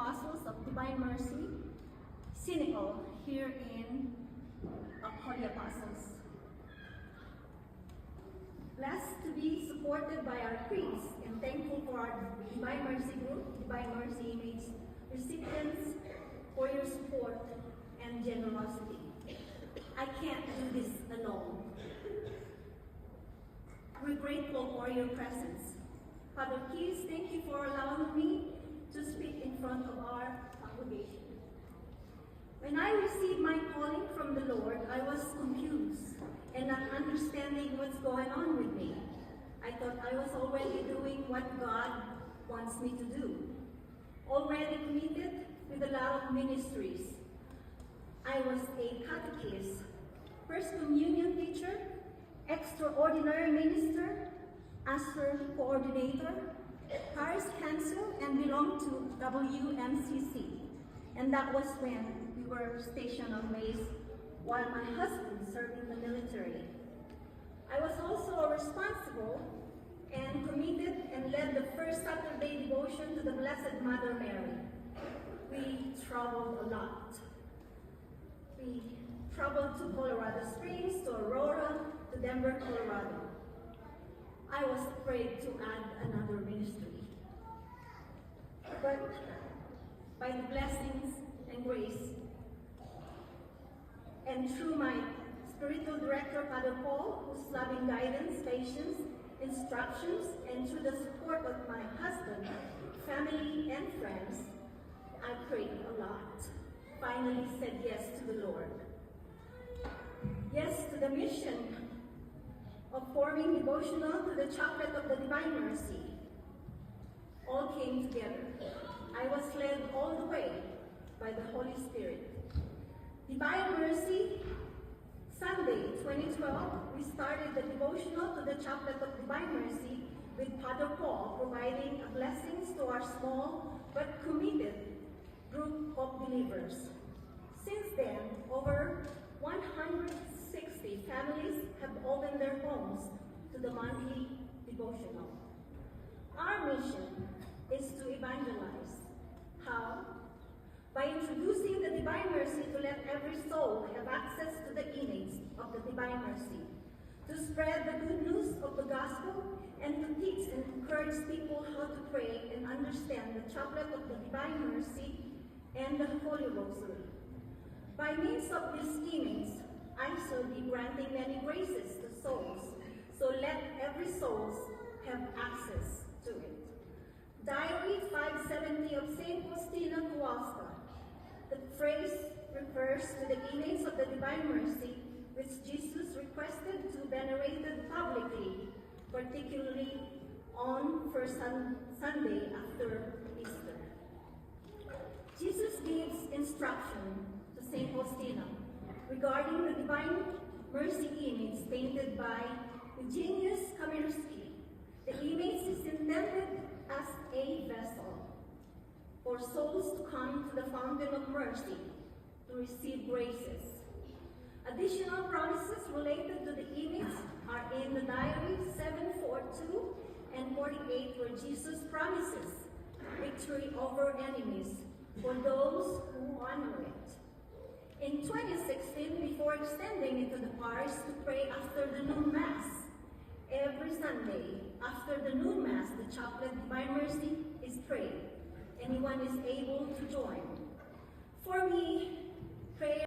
Apostles of Divine Mercy, Cynical, here in Holy Apostles. Blessed to be supported by our priests and thankful for our Divine Mercy group, Divine Mercy Image recipients, for your support and generosity. I can't do this alone. We're grateful for your presence. Father Keys, thank you for allowing me to speak in front of our congregation. When I received my calling from the Lord, I was confused and not understanding what's going on with me. I thought I was already doing what God wants me to do. Already committed with a lot of ministries. I was a catechist, First Communion teacher, extraordinary minister, usher coordinator, parish council, and belonged to WMCC. And that was when we were stationed on base while my husband served in the military. I was also responsible and committed and led the first Saturday devotion to the Blessed Mother Mary. We traveled a lot. We traveled to Colorado Springs, to Aurora, to Denver, Colorado. I was afraid to add another ministry. But by the blessings and grace, and through my spiritual director, Father Paul, whose loving guidance, patience, instructions, and through the support of my husband, family, and friends, I prayed a lot. Finally said yes to the Lord. Yes to the mission of forming devotional to the Chaplet of the Divine Mercy. All came together. I was led all the way by the Holy Spirit. Divine Mercy, Sunday, 2012, we started the devotional to the Chaplet of Divine Mercy with Father Paul providing blessings to our small but committed group of believers. Since then, over 160 families have opened their homes to the monthly devotional. Our mission is to evangelize. How? By introducing the Divine Mercy to let every soul have access to the image of the Divine Mercy, to spread the good news of the gospel, and to teach and encourage people how to pray and understand the Chaplet of the Divine Mercy and the Holy Rosary. By means of this image, I shall be granting many graces to souls, so let every soul have access to it. Diary 570 of St. Faustina Kowalska. The phrase refers to the image of the Divine Mercy, which Jesus requested to be venerated publicly, particularly on first Sunday after Easter. Jesus gives instruction to St. Faustina regarding the Divine Mercy image painted by Eugenius Kamirsky. The image is intended as a vessel for souls to come to the fountain of mercy to receive graces. Additional promises related to the image are in the diary 742 and 48, where Jesus promises victory over enemies for those who honor it. In 2016, before extending it to the parish to pray after the noon Mass, every Sunday after the noon Mass, the Chaplet Divine Mercy is prayed. Anyone is able to join. For me, prayer